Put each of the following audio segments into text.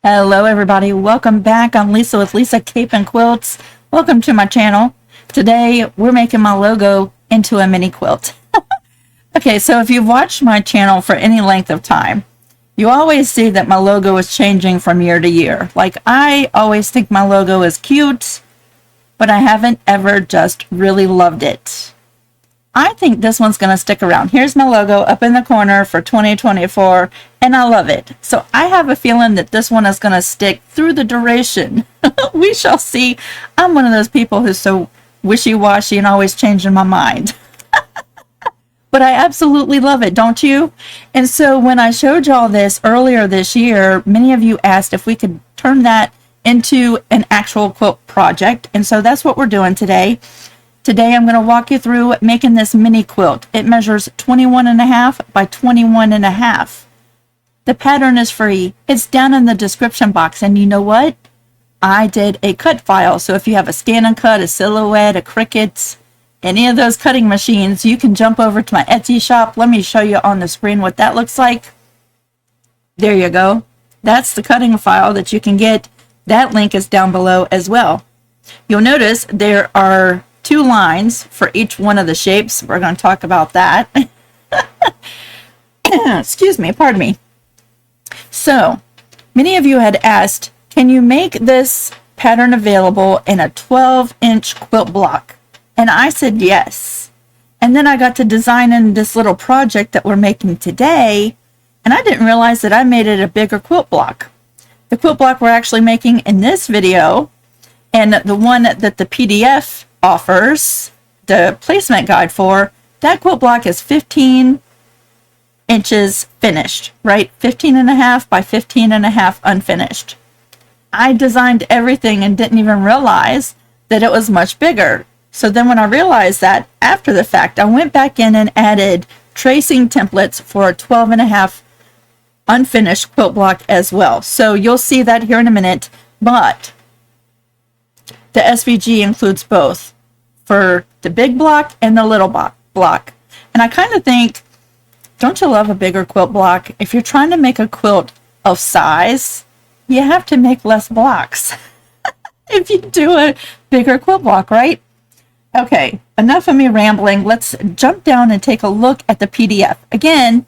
Hello everybody, welcome back. I'm Lisa with Lisa Cape and Quilts. Welcome to my channel. Today we're making my logo into a mini quilt. Okay, so if you've watched my channel for any length of time, you always see that my logo is changing from year to year. Like, I always think my logo is cute, but I haven't ever just really loved it. I think this one's going to stick around. Here's my logo up in the corner for 2024, and I love it. So I have a feeling that this one is going to stick through the duration. We shall see. I'm one of those people who's so wishy-washy and always changing my mind. But I absolutely love it, don't you? And so when I showed y'all this earlier this year, many of you asked if we could turn that into an actual quilt project. And so that's what we're doing today. Today I'm going to walk you through making this mini quilt. It measures 21.5 by 21.5. The pattern is free. It's down in the description box. And you know what? I did a cut file. So if you have a Scan and Cut, a Silhouette, a Cricut, any of those cutting machines, you can jump over to my Etsy shop. Let me show you on the screen what that looks like. There you go. That's the cutting file that you can get. That link is down below as well. You'll notice there are 2 lines for each one of the shapes. We're going to talk about that. Excuse me, pardon me. So, many of you had asked, can you make this pattern available in a 12-inch quilt block? And I said yes. And then I got to design in this little project that we're making today, and I didn't realize that I made it a bigger quilt block. The quilt block we're actually making in this video, and the one that the PDF offers the placement guide for, that quilt block is 15 inches finished, right? 15.5 by 15.5 unfinished. I designed everything and didn't even realize that it was much bigger. So then when I realized that after the fact, I went back in and added tracing templates for a 12.5 unfinished quilt block as well. So you'll see that here in a minute, but the SVG includes both for the big block and the little block. And I kind of think, don't you love a bigger quilt block? If you're trying to make a quilt of size, you have to make less blocks if you do a bigger quilt block, right? Okay, enough of me rambling. Let's jump down and take a look at the PDF. Again,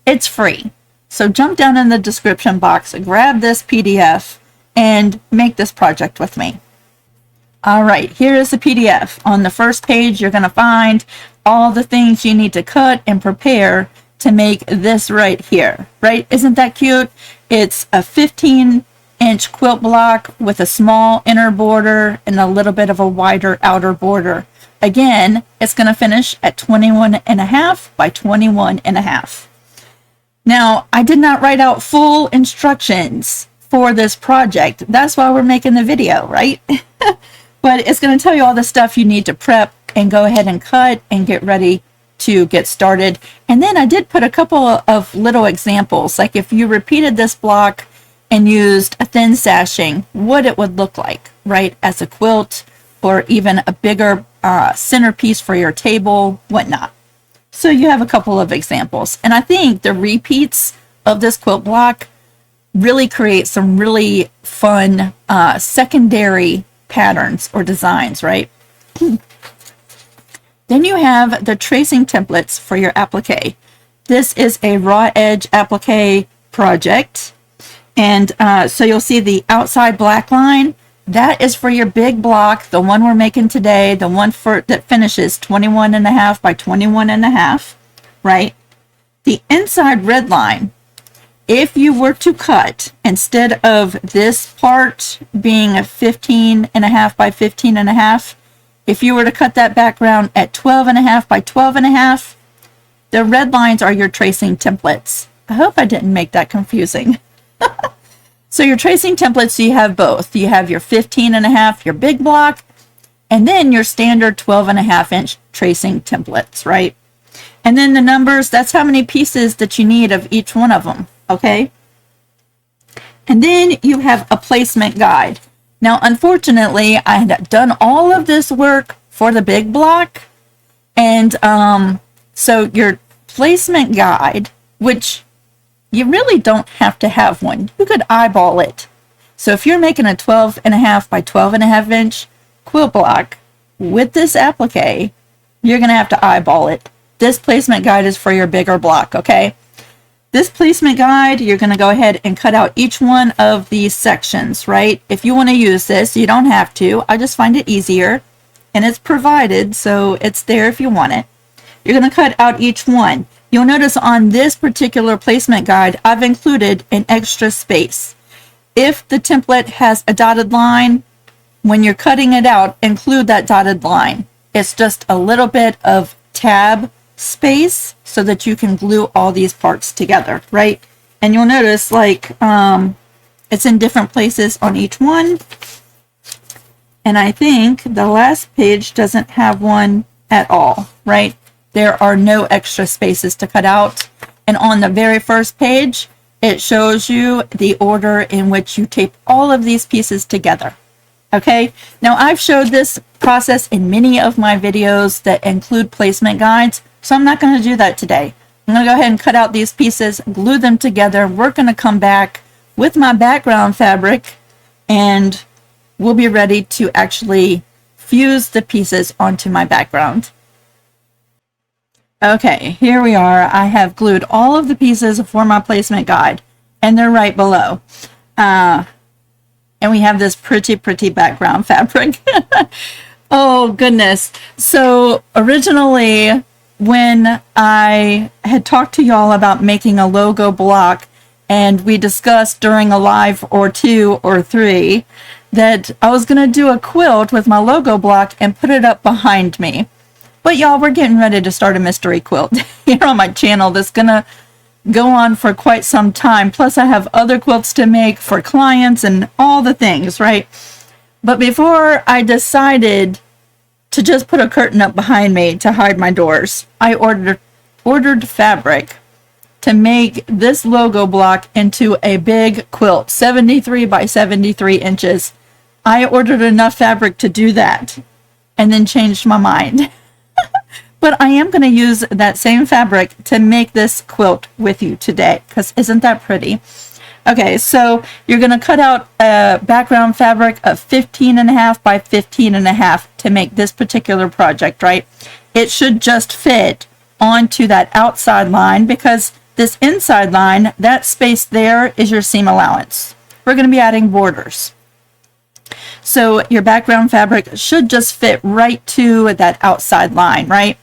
it's free. So jump down in the description box, grab this PDF, and make this project with me. All right, here is the PDF. On the first page, you're going to find all the things you need to cut and prepare to make this right here, right? Isn't that cute? It's a 15-inch quilt block with a small inner border and a little bit of a wider outer border. Again, it's going to finish at 21.5 by 21.5. Now, I did not write out full instructions for this project. That's why we're making the video, right? But it's going to tell you all the stuff you need to prep and go ahead and cut and get ready to get started. And then I did put a couple of little examples, like if you repeated this block and used a thin sashing, what it would look like, right, as a quilt or even a bigger centerpiece for your table, whatnot. So you have a couple of examples. And I think the repeats of this quilt block really create some really fun secondary patterns or designs, right? Then you have the tracing templates for your applique. This is a raw edge applique project. And so you'll see the outside black line. That is for your big block, the one we're making today, the one that finishes 21.5 by 21.5, right? The inside red line, if you were to cut, instead of this part being a 15.5 by 15.5, if you were to cut that background at 12.5 by 12.5, the red lines are your tracing templates. I hope I didn't make that confusing. So your tracing templates, you have both. You have your 15.5, your big block, and then your standard 12.5-inch tracing templates, right? And then the numbers, that's how many pieces that you need of each one of them, okay? And then you have a placement guide. Now, unfortunately, I had done all of this work for the big block, and so your placement guide, which you really don't have to have one. You could eyeball it So if you're making a 12.5 by 12.5 inch quilt block with this applique, you're going to have to eyeball it. This placement guide is for your bigger block, okay? This placement guide, you're going to go ahead and cut out each one of these sections, right? If you want to use this, you don't have to. I just find it easier, and it's provided, so it's there if you want it. You're going to cut out each one. You'll notice on this particular placement guide, I've included an extra space. If the template has a dotted line, when you're cutting it out, include that dotted line. It's just a little bit of tab space so that you can glue all these parts together, right? And you'll notice like it's in different places on each one. And I think the last page doesn't have one at all, right? There are no extra spaces to cut out. And on the very first page, it shows you the order in which you tape all of these pieces together. Okay, now I've showed this process in many of my videos that include placement guides, so I'm not going to do that today. I'm going to go ahead and cut out these pieces, glue them together. We're going to come back with my background fabric, and we'll be ready to actually fuse the pieces onto my background. Okay, here we are. I have glued all of the pieces for my placement guide, and they're right below. And we have this pretty background fabric. Oh, goodness. So originally, when I had talked to y'all about making a logo block, and we discussed during a live or 2 or 3 that I was going to do a quilt with my logo block and put it up behind me. But y'all, we're getting ready to start a mystery quilt here on my channel that's going to go on for quite some time. Plus I have other quilts to make for clients and all the things, right? But before I decided to just put a curtain up behind me to hide my doors, I ordered fabric to make this logo block into a big quilt, 73 by 73 inches. I ordered enough fabric to do that and then changed my mind. But I am going to use that same fabric to make this quilt with you today, because isn't that pretty? Okay, so you're going to cut out a background fabric of 15.5 by 15.5 to make this particular project, right? It should just fit onto that outside line, because this inside line, that space there is your seam allowance. We're going to be adding borders. So your background fabric should just fit right to that outside line, right?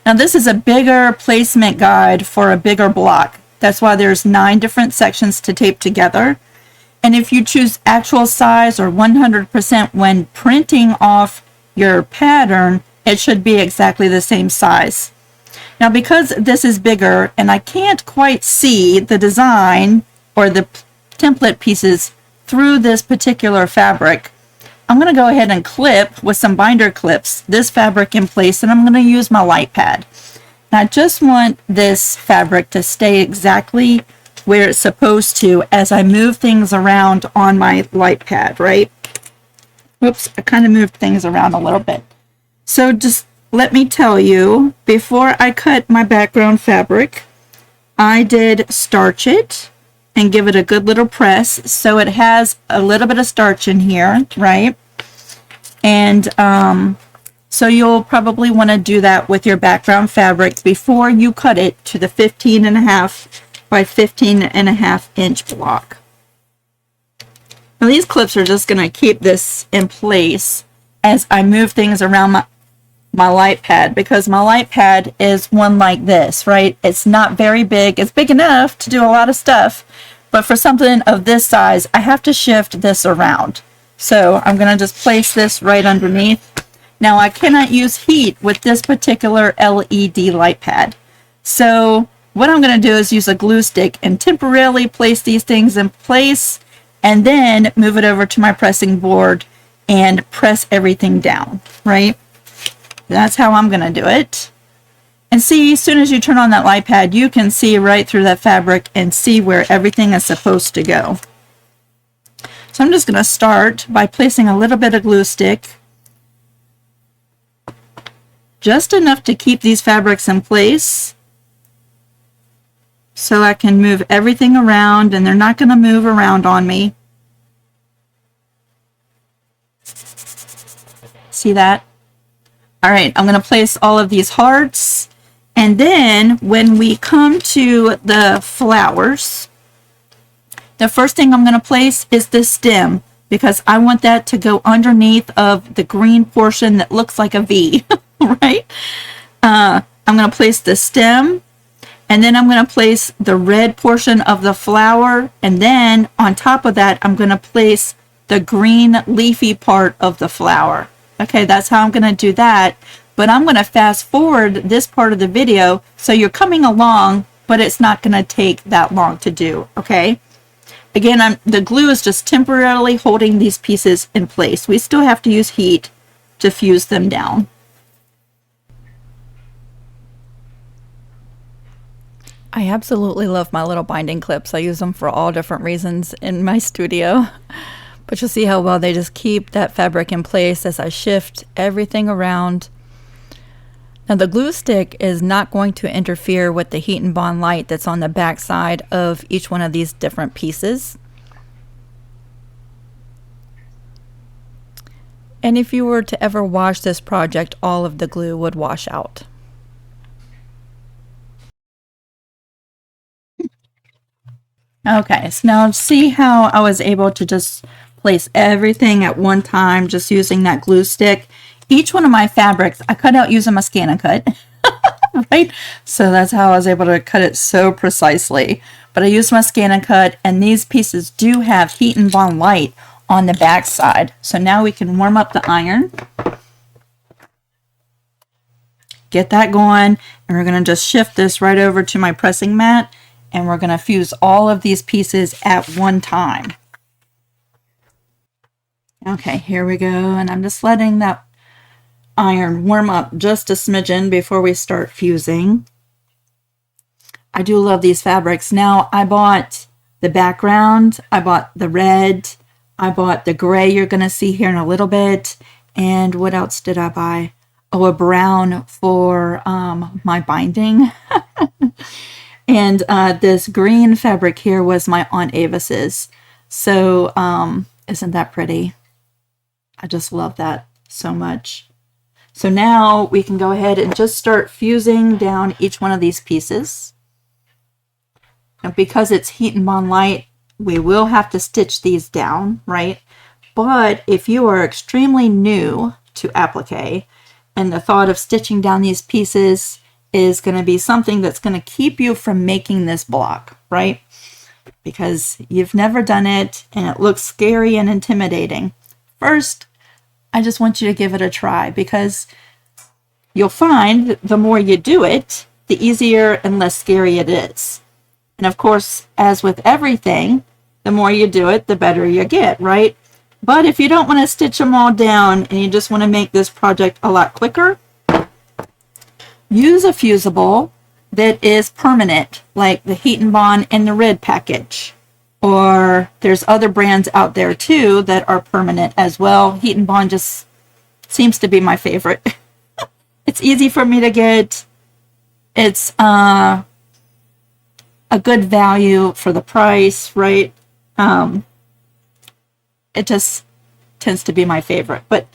Now this is a bigger placement guide for a bigger block. That's why there's 9 different sections to tape together. And if you choose actual size or 100% when printing off your pattern, it should be exactly the same size. Now because this is bigger and I can't quite see the design or the template pieces through this particular fabric, I'm going to go ahead and clip with some binder clips this fabric in place, and I'm going to use my light pad. And I just want this fabric to stay exactly where it's supposed to as I move things around on my light pad, right? Whoops, I kind of moved things around a little bit. So just let me tell you, before I cut my background fabric, I did starch it and give it a good little press so it has a little bit of starch in here, right? And so you'll probably want to do that with your background fabric before you cut it to the 15.5 by 15.5 inch block. Now these clips are just going to keep this in place as I move things around my light pad, because my light pad is one like this, right? It's not very big. It's big enough to do a lot of stuff, but for something of this size, I have to shift this around. So I'm going to just place this right underneath. Now I cannot use heat with this particular LED light pad. So what I'm going to do is use a glue stick and temporarily place these things in place, and then move it over to my pressing board and press everything down, right? That's how I'm going to do it. And see, as soon as you turn on that light pad, you can see right through that fabric and see where everything is supposed to go. So I'm just going to start by placing a little bit of glue stick, just enough to keep these fabrics in place so I can move everything around and they're not going to move around on me. See that? All right, I'm going to place all of these hearts. And then when we come to the flowers, the first thing I'm going to place is the stem, because I want that to go underneath of the green portion that looks like a V, right? I'm going to place the stem, and then I'm going to place the red portion of the flower, and then on top of that, I'm going to place the green leafy part of the flower. Okay, that's how I'm going to do that. But I'm going to fast forward this part of the video so you're coming along, but it's not going to take that long to do, okay? Again, the glue is just temporarily holding these pieces in place. We still have to use heat to fuse them down. I absolutely love my little binding clips. I use them for all different reasons in my studio. But you'll see how well they just keep that fabric in place as I shift everything around. Now the glue stick is not going to interfere with the heat and bond light that's on the back side of each one of these different pieces. And if you were to ever wash this project, all of the glue would wash out. Okay, so now see how I was able to just place everything at one time just using that glue stick. Each one of my fabrics I cut out using my scan and cut, right? So that's how I was able to cut it so precisely. But I used my scan and cut, and these pieces do have heat and bond light on the back side. So now we can warm up the iron. Get that going, and we're going to just shift this right over to my pressing mat, and we're going to fuse all of these pieces at one time. Okay, here we go, and I'm just letting that iron warm up just a smidgen before we start fusing. I do love these fabrics. Now, I bought the background, I bought the red, I bought the gray you're going to see here in a little bit, and what else did I buy? Oh, a brown for my binding. And this green fabric here was my Aunt Avis's. So isn't that pretty? I just love that so much. So now we can go ahead and just start fusing down each one of these pieces. And because it's heat and bond light, we will have to stitch these down, right? But if you are extremely new to applique, and the thought of stitching down these pieces is going to be something that's going to keep you from making this block, right? Because you've never done it and it looks scary and intimidating. First, I just want you to give it a try, because you'll find that the more you do it, the easier and less scary it is. And of course, as with everything, the more you do it, the better you get, right? But if you don't want to stitch them all down and you just want to make this project a lot quicker, use a fusible that is permanent, like the Heat and Bond and the Red package. Or there's other brands out there too that are permanent as well. Heat and Bond just seems to be my favorite. It's easy for me to get. It's a good value for the price, right? It just tends to be my favorite. But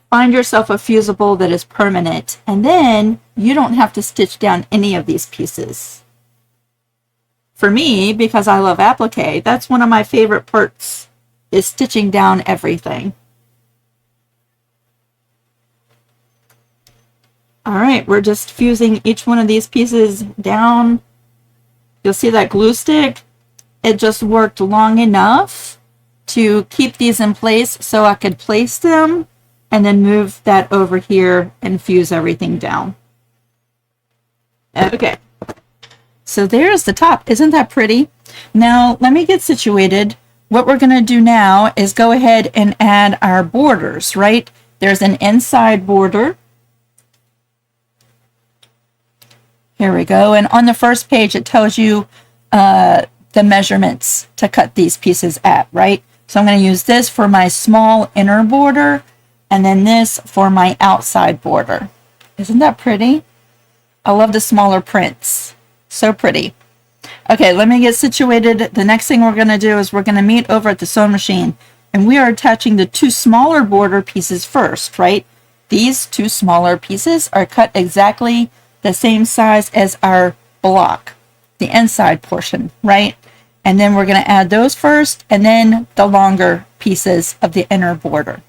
find yourself a fusible that is permanent, and then you don't have to stitch down any of these pieces. For me, because I love applique, that's one of my favorite parts, is stitching down everything. All right, we're just fusing each one of these pieces down. You'll see that glue stick, it just worked long enough to keep these in place so I could place them and then move that over here and fuse everything down. Okay. So there's the top. Isn't that pretty? Now let me get situated. What we're going to do now is go ahead and add our borders, right? There's an inside border. Here we go. And on the first page, it tells you the measurements to cut these pieces at, right? So I'm going to use this for my small inner border, and then this for my outside border. Isn't that pretty? I love the smaller prints. So pretty. Okay, let me get situated. The next thing we're going to do is we're going to meet over at the sewing machine, and we are attaching the two smaller border pieces first, right? these two smaller pieces are cut exactly the same size as our block, the inside portion, right? And then we're going to add those first, and then the longer pieces of the inner border.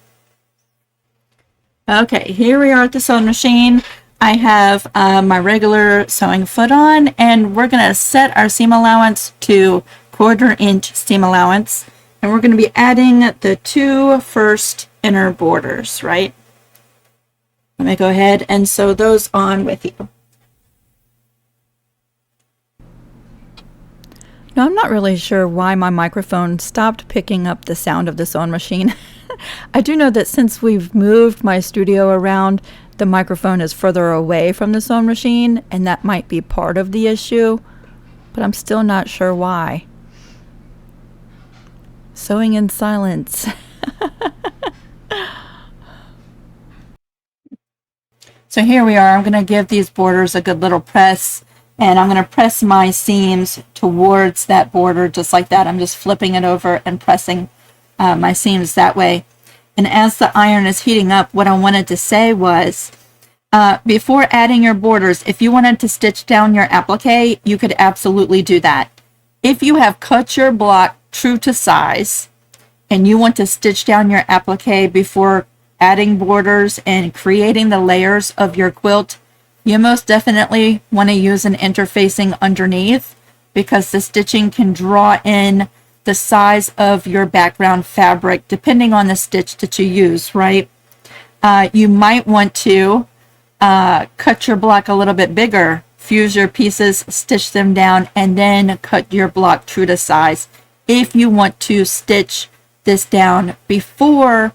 Okay, here we are at the sewing machine. I have my regular sewing foot on, and we're going to set our seam allowance to 1/4 inch seam allowance, and we're going to be adding the two first inner borders, right? Let me go ahead and sew those on with you. Now, I'm not really sure why my microphone stopped picking up the sound of the sewing machine. I do know that since we've moved my studio around, the microphone is further away from the sewing machine, and that might be part of the issue, but I'm still not sure why. Sewing in silence. So here we are. I'm going to give these borders a good little press, and I'm going to press my seams towards that border just like that. I'm just flipping it over and pressing my seams that way. And as the iron is heating up, what I wanted to say was, before adding your borders, if you wanted to stitch down your applique, you could absolutely do that. If you have cut your block true to size and you want to stitch down your applique before adding borders and creating the layers of your quilt, you most definitely want to use an interfacing underneath, because the stitching can draw in the size of your background fabric depending on the stitch that you use, right? You might want to cut your block a little bit bigger, fuse your pieces, stitch them down, and then cut your block true to size if you want to stitch this down before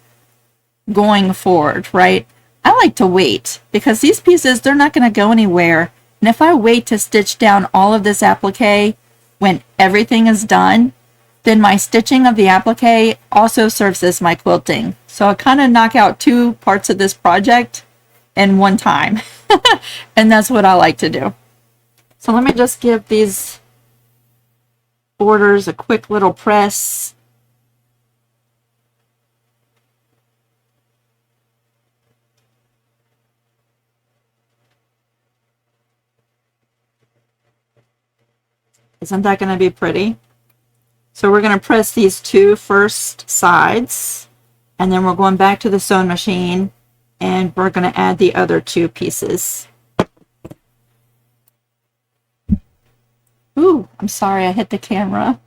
going forward, right? I like to wait, because these pieces, they're not going to go anywhere. And if I wait to stitch down all of this applique when everything is done, then my stitching of the applique also serves as my quilting. So I kind of knock out two parts of this project in one time. And that's what I like to do. So let me just give these borders a quick little press. Isn't that going to be pretty? So we're going to press these two first sides, and then we're going back to the sewing machine, and we're going to add the other two pieces. Ooh, I'm sorry, I hit the camera.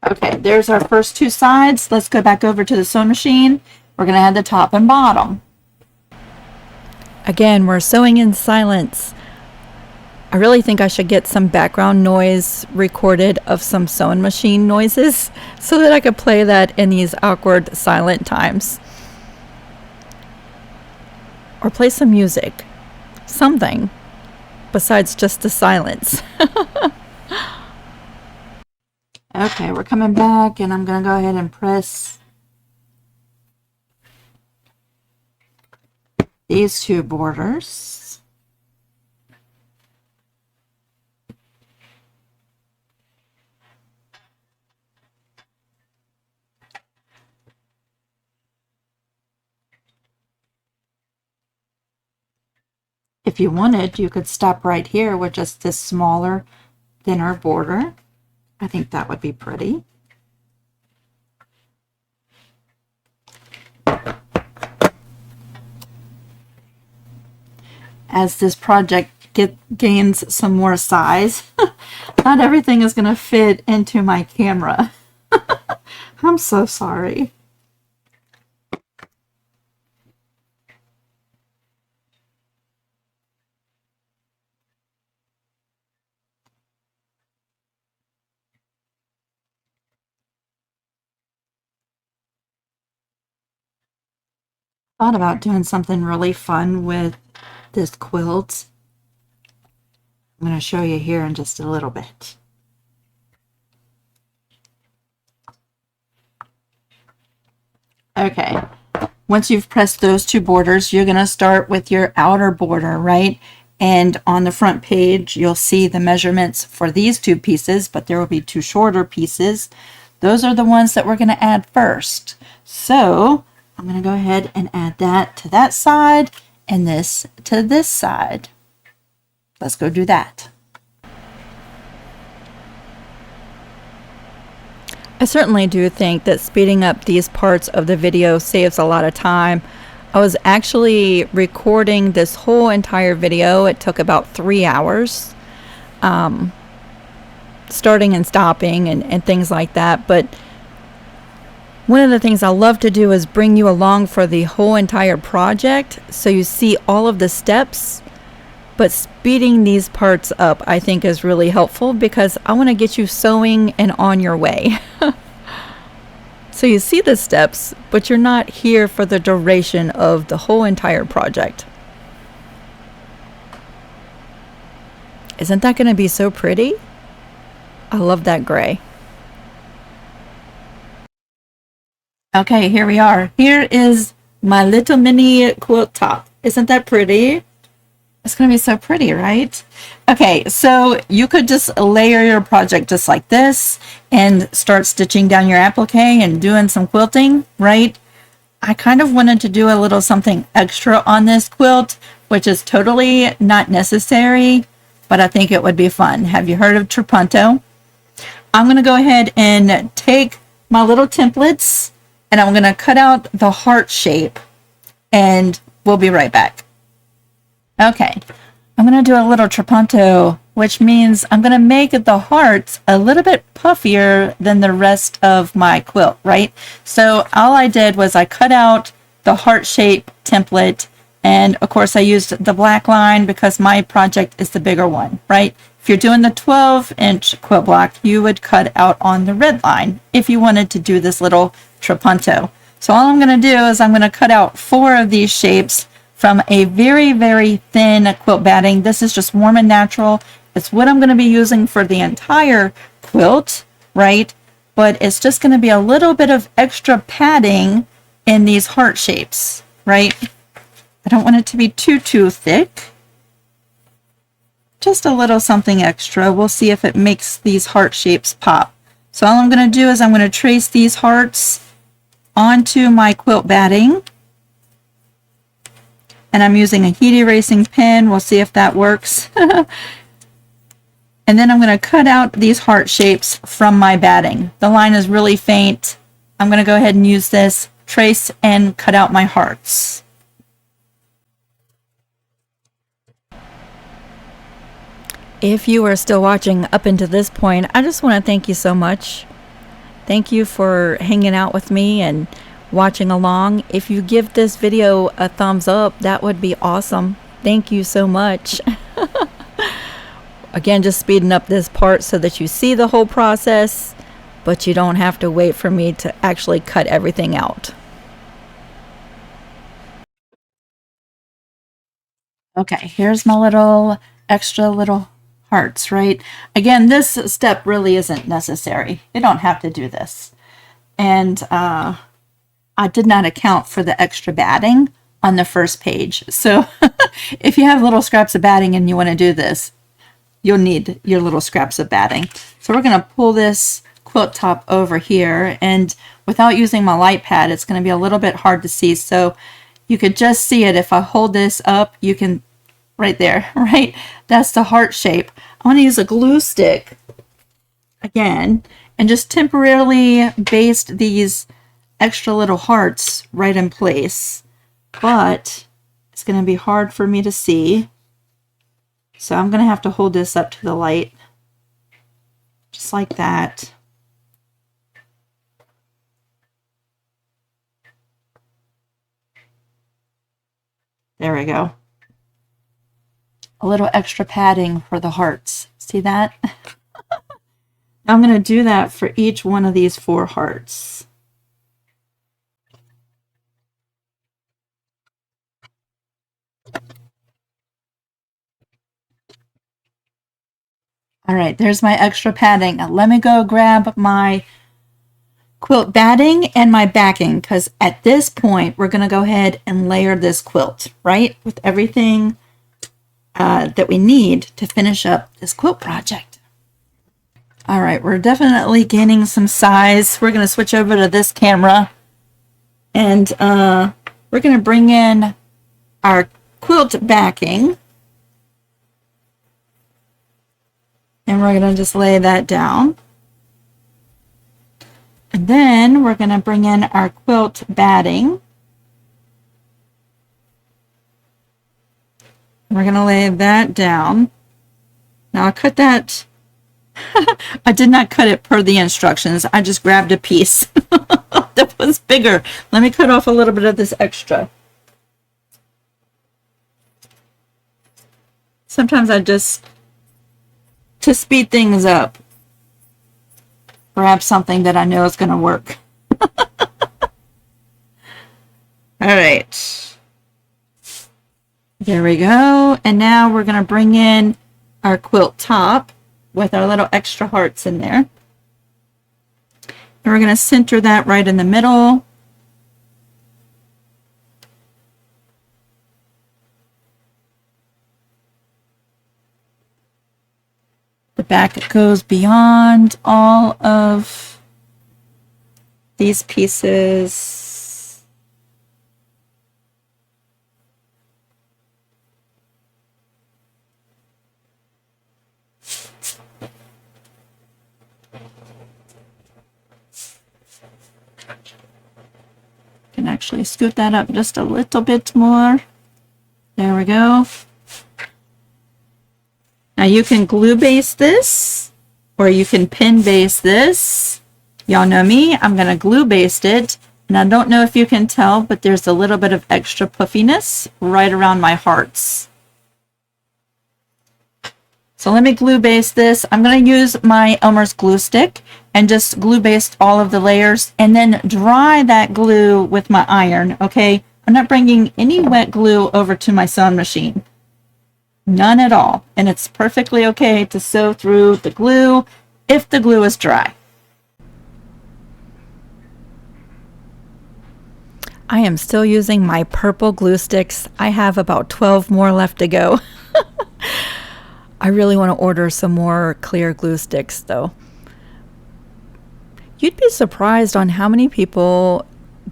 Okay, there's our first two sides. Let's go back over to the sewing machine. We're going to add the top and bottom. Again, we're sewing in silence. I really think I should get some background noise recorded of some sewing machine noises so that I could play that in these awkward silent times. Or play some music. Something besides just the silence. Okay, we're coming back, and I'm going to go ahead and press these two borders. If you wanted, you could stop right here with just this smaller, thinner border. I think that would be pretty. As this project gains some more size, not everything is going to fit into my camera. I'm so sorry. Thought about doing something really fun with this quilt. I'm going to show you here in just a little bit. Okay, once you've pressed those two borders, you're going to start with your outer border, right? And on the front page, you'll see the measurements for these two pieces, but there will be two shorter pieces. Those are the ones that we're going to add first. So I'm going to go ahead and add that to that side and this to this side. Let's go do that. I certainly do think that speeding up these parts of the video saves a lot of time. I was actually recording this whole entire video. It took about 3 hours, starting and stopping and things like that. But one of the things I love to do is bring you along for the whole entire project so you see all of the steps. But speeding these parts up, I think, is really helpful because I want to get you sewing and on your way. So you see the steps, but you're not here for the duration of the whole entire project. Isn't that going to be so pretty? I love that gray. Okay, here we are. Here is my little mini quilt top. Isn't that pretty? It's going to be so pretty, right? Okay, so you could just layer your project just like this and start stitching down your applique and doing some quilting, right? I kind of wanted to do a little something extra on this quilt, which is totally not necessary, but I think it would be fun. Have you heard of trapunto? I'm going to go ahead and take my little templates and I'm going to cut out the heart shape and we'll be right back. Okay, I'm going to do a little trapunto, which means I'm going to make the hearts a little bit puffier than the rest of my quilt, right? So all I did was I cut out the heart shape template, and of course I used the black line because my project is the bigger one, right? If you're doing the 12-inch quilt block, you would cut out on the red line if you wanted to do this little trapunto. So all I'm going to do is I'm going to cut out 4 of these shapes from a very, very thin quilt batting. This is just Warm and Natural. It's what I'm going to be using for the entire quilt, right? But it's just going to be a little bit of extra padding in these heart shapes, right? I don't want it to be too thick. Just a little something extra. We'll see if it makes these heart shapes pop. So all I'm going to do is I'm going to trace these hearts onto my quilt batting. And I'm using a heat erasing pen. We'll see if that works. And then I'm going to cut out these heart shapes from my batting. The line is really faint. I'm going to go ahead and use this, trace and cut out my hearts. If you are still watching up until this point, I just want to thank you so much. Thank you for hanging out with me and watching along. If you give this video a thumbs up, that would be awesome. Thank you so much. Again, just speeding up this part so that you see the whole process, but you don't have to wait for me to actually cut everything out. Okay, here's my little extra little hearts, right? Again, this step really isn't necessary. You don't have to do this. And I did not account for the extra batting on the first page. So if you have little scraps of batting and you want to do this, you'll need your little scraps of batting. So we're going to pull this quilt top over here, and without using my light pad, it's going to be a little bit hard to see. So you could just see it. If I hold this up, you can, right there, right? That's the heart shape. I want to use a glue stick again and just temporarily baste these extra little hearts right in place, but it's going to be hard for me to see, so I'm going to have to hold this up to the light just like that. There we go. A little extra padding for the hearts. See that? I'm going to do that for each one of these 4 hearts. All right, there's my extra padding. Now let me go grab my quilt batting and my backing, because at this point we're going to go ahead and layer this quilt, right, with everything that we need to finish up this quilt project. All right, we're definitely gaining some size. We're going to switch over to this camera, and we're going to bring in our quilt backing, and we're going to just lay that down. And then we're going to bring in our quilt batting. We're going to lay that down. Now I cut that, I did not cut it per the instructions. I just grabbed a piece that was bigger. Let me cut off a little bit of this extra. Sometimes I just, to speed things up, grab something that I know is going to work. All right. There we go. And now we're going to bring in our quilt top with our little extra hearts in there. And we're going to center that right in the middle. The back goes beyond all of these pieces. Can actually scoot that up just a little bit more. There we go. Now you can glue base this, or you can pin base this. Y'all know me, I'm going to glue base it. And I don't know if you can tell, but there's a little bit of extra puffiness right around my hearts. So let me glue base this. I'm going to use my Elmer's glue stick and just glue base all of the layers and then dry that glue with my iron, okay? I'm not bringing any wet glue over to my sewing machine. None at all. And it's perfectly okay to sew through the glue if the glue is dry. I am still using my purple glue sticks. I have about 12 more left to go. I really want to order some more clear glue sticks though. You'd be surprised on how many people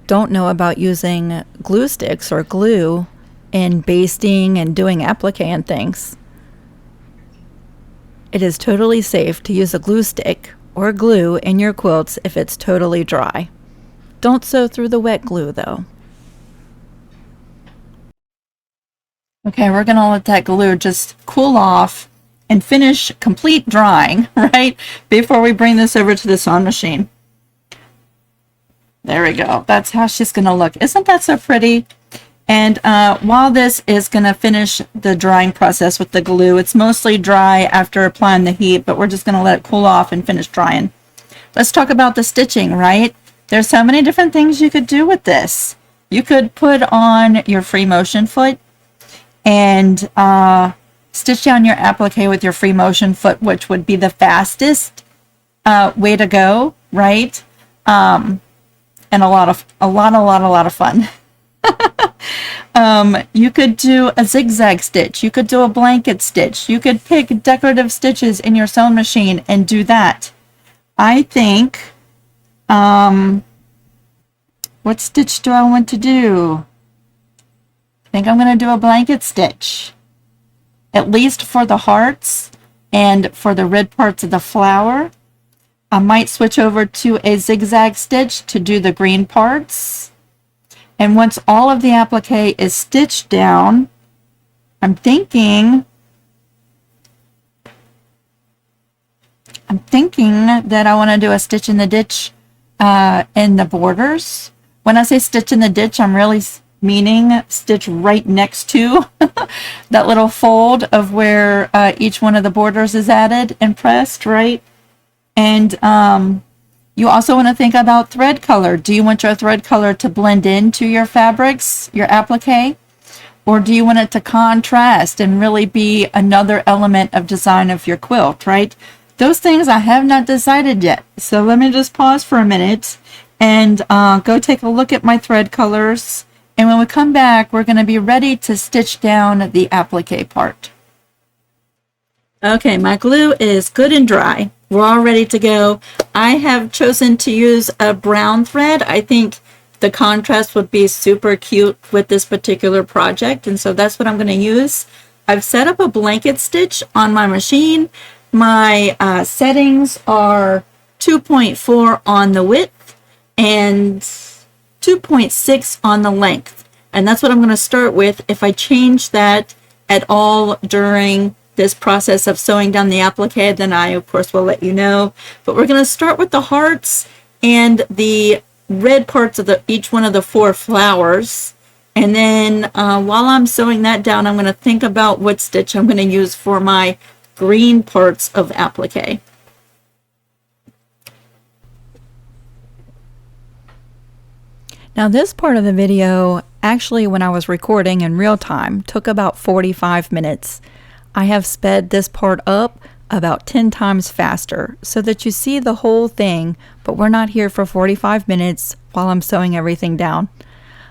don't know about using glue sticks or glue in basting and doing applique and things. It is totally safe to use a glue stick or glue in your quilts if it's totally dry. Don't sew through the wet glue though. Okay, we're going to let that glue just cool off and finish complete drying, right? Before we bring this over to the sewing machine. There we go. That's how she's going to look. Isn't that so pretty? And while this is going to finish the drying process with the glue, it's mostly dry after applying the heat, but we're just going to let it cool off and finish drying. Let's talk about the stitching, right? There's so many different things you could do with this. You could put on your free motion foot and stitch down your applique with your free motion foot, which would be the fastest way to go, right? And a lot of fun. You could do a zigzag stitch. You could do a blanket stitch. You could pick decorative stitches in your sewing machine and do that. I think, what stitch do I want to do? I think I'm going to do a blanket stitch, at least for the hearts and for the red parts of the flower. I might switch over to a zigzag stitch to do the green parts. And once all of the applique is stitched down, I'm thinking that I want to do a stitch in the ditch in the borders. When I say stitch in the ditch, I'm really meaning stitch right next to that little fold of where each one of the borders is added and pressed, right? And you also want to think about thread color. Do you want your thread color to blend into your fabrics, your applique? Or do you want it to contrast and really be another element of design of your quilt, right? Those things I have not decided yet. So let me just pause for a minute and go take a look at my thread colors. And when we come back, we're going to be ready to stitch down the applique part. Okay, my glue is good and dry. We're all ready to go. I have chosen to use a brown thread. I think the contrast would be super cute with this particular project, and so that's what I'm going to use. I've set up a blanket stitch on my machine. My settings are 2.4 on the width and 2.6 on the length, and that's what I'm going to start with. If I change that at all during this process of sewing down the applique, then I of course will let you know. But we're going to start with the hearts and the red parts of each one of the 4 flowers, and then while I'm sewing that down, I'm going to think about what stitch I'm going to use for my green parts of applique. Now this part of the video, actually when I was recording in real time, took about 45 minutes. I have sped this part up about 10 times faster so that you see the whole thing, but we're not here for 45 minutes while I'm sewing everything down.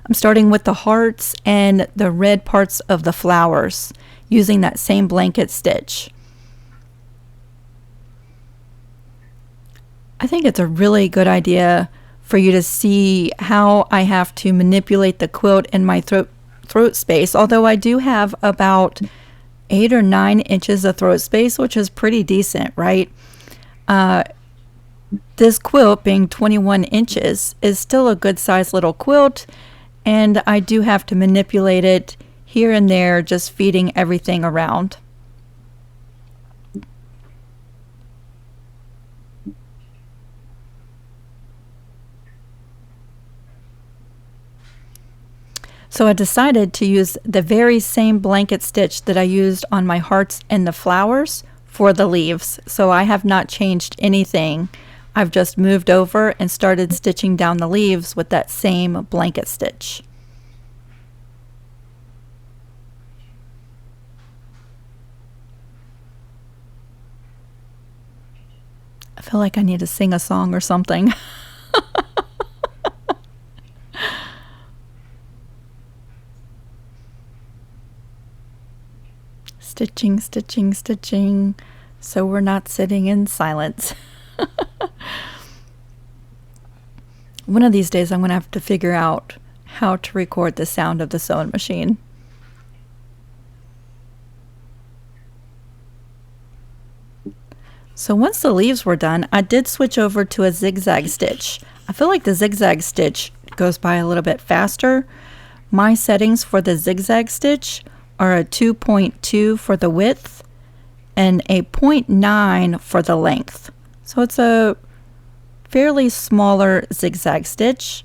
I'm starting with the hearts and the red parts of the flowers using that same blanket stitch. I think it's a really good idea for you to see how I have to manipulate the quilt in my throat space, although I do have about 8 or 9 inches of throat space, which is pretty decent, right? This quilt, being 21 inches, is still a good sized little quilt, and I do have to manipulate it here and there, just feeding everything around. So I decided to use the very same blanket stitch that I used on my hearts and the flowers for the leaves. So I have not changed anything. I've just moved over and started stitching down the leaves with that same blanket stitch. I feel like I need to sing a song or something. Stitching, stitching, stitching, so we're not sitting in silence. One of these days I'm going to have to figure out how to record the sound of the sewing machine. So once the leaves were done, I did switch over to a zigzag stitch. I feel like the zigzag stitch goes by a little bit faster. My settings for the zigzag stitch are a 2.2 for the width and a 0.9 for the length. So it's a fairly smaller zigzag stitch,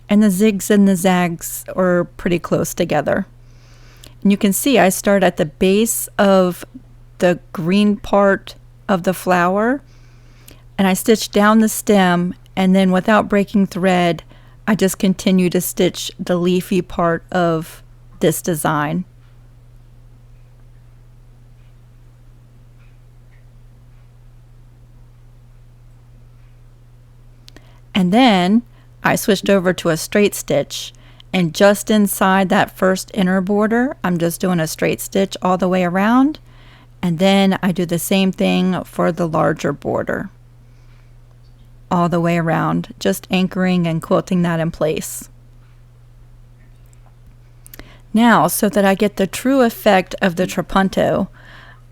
and the zigs and the zags are pretty close together. And you can see I start at the base of the green part of the flower, and I stitch down the stem, and then without breaking thread, I just continue to stitch the leafy part of this design. And then I switched over to a straight stitch, and just inside that first inner border, I'm just doing a straight stitch all the way around, and then I do the same thing for the larger border all the way around, just anchoring and quilting that in place. Now, so that I get the true effect of the trapunto,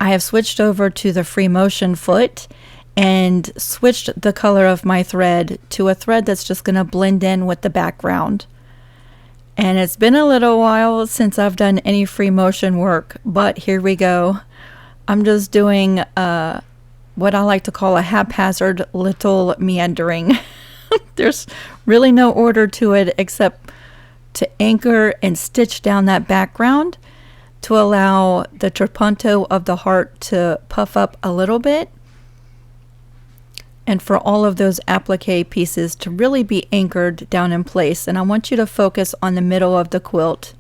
I have switched over to the free motion foot and switched the color of my thread to a thread that's just going to blend in with the background. And it's been a little while since I've done any free motion work, but here we go. I'm just doing what I like to call a haphazard little meandering. There's really no order to it except to anchor and stitch down that background to allow the trapunto of the heart to puff up a little bit, and for all of those applique pieces to really be anchored down in place. And I want you to focus on the middle of the quilt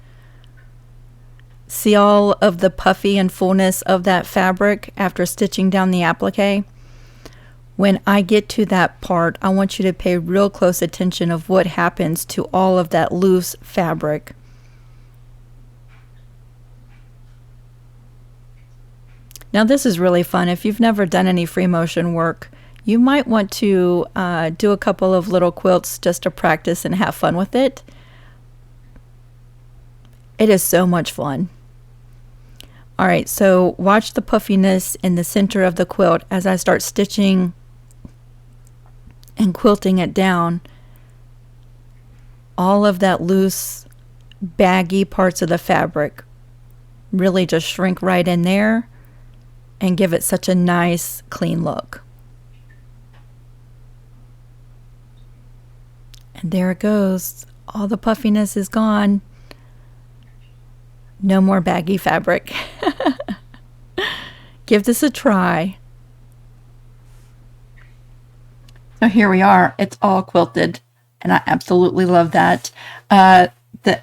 See all of the puffy and fullness of that fabric after stitching down the applique? When I get to that part, I want you to pay real close attention of what happens to all of that loose fabric. Now this is really fun. If you've never done any free motion work, you might want to do a couple of little quilts just to practice and have fun with it. It is so much fun. All right, so watch the puffiness in the center of the quilt as I start stitching and quilting it down. All of that loose, baggy parts of the fabric really just shrink right in there and give it such a nice, clean look. And there it goes. All the puffiness is gone. No more baggy fabric. Give this a try. So here we are. It's all quilted, and I absolutely love that. The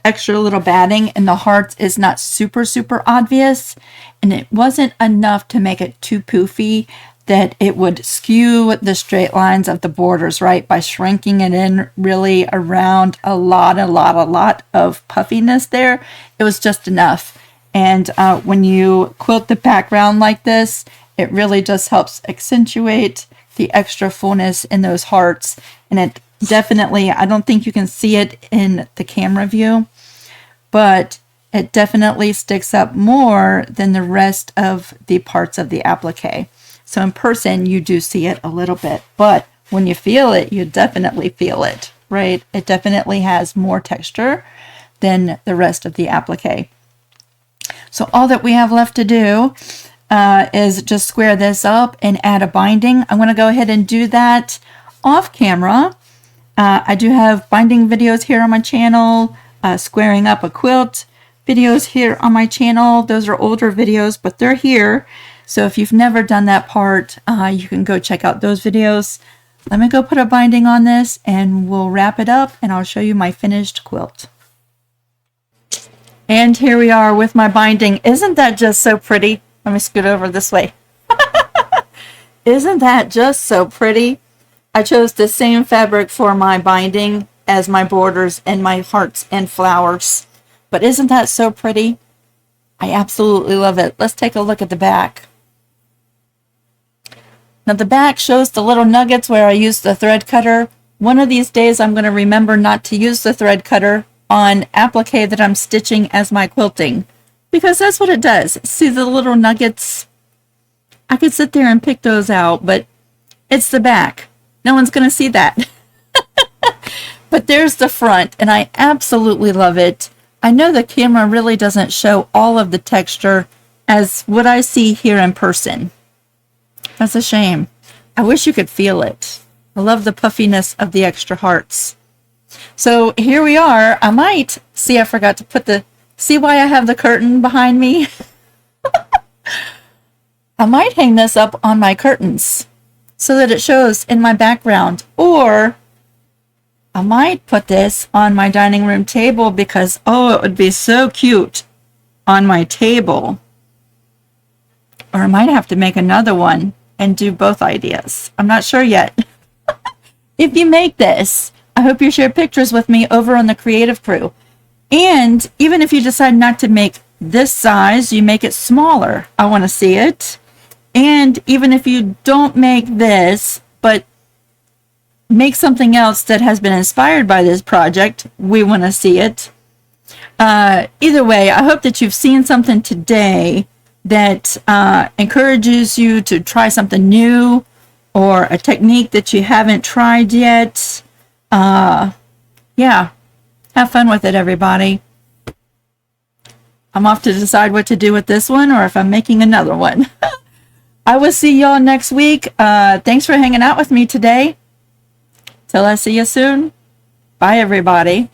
extra little batting in the hearts is not super obvious, and it wasn't enough to make it too poofy that it would skew the straight lines of the borders, right? By shrinking it in really around a lot of puffiness there. It was just enough. And when you quilt the background like this, it really just helps accentuate the extra fullness in those hearts. And it definitely, I don't think you can see it in the camera view, but it definitely sticks up more than the rest of the parts of the applique. So in person, you do see it a little bit, but when you feel it, you definitely feel it, right? It definitely has more texture than the rest of the applique. So all that we have left to do is just square this up and add a binding. I'm going to go ahead and do that off camera. I do have binding videos here on my channel, squaring up a quilt videos here on my channel. Those are older videos, but they're here. So if you've never done that part, you can go check out those videos. Let me go put a binding on this and we'll wrap it up and I'll show you my finished quilt. And here we are with my binding. Isn't that just so pretty? Let me scoot over this way. Isn't that just so pretty? I chose the same fabric for my binding as my borders and my hearts and flowers. But isn't that so pretty? I absolutely love it. Let's take a look at the back. Now the back shows the little nuggets where I used the thread cutter. One of these days I'm going to remember not to use the thread cutter on applique that I'm stitching as my quilting, because that's what it does. See the little nuggets? I could sit there and pick those out, but it's the back. No one's going to see that. But there's the front, and I absolutely love it. I know the camera really doesn't show all of the texture as what I see here in person. That's a shame. I wish you could feel it. I love the puffiness of the extra hearts. So here we are. I might, see, I forgot to put see why I have the curtain behind me? I might hang this up on my curtains so that it shows in my background, or I might put this on my dining room table because, oh, it would be so cute on my table. Or I might have to make another one and do both ideas. I'm not sure yet. If you make this, I hope you share pictures with me over on the Creative Crew. And even if you decide not to make this size, you make it smaller. I want to see it. And even if you don't make this, but make something else that has been inspired by this project, we want to see it. Either way, I hope that you've seen something today that encourages you to try something new or a technique that you haven't tried yet. Yeah, have fun with it, everybody. I'm off to decide what to do with this one or if I'm making another one. I will see y'all next week. Thanks for hanging out with me today. Till I see you soon. Bye, everybody.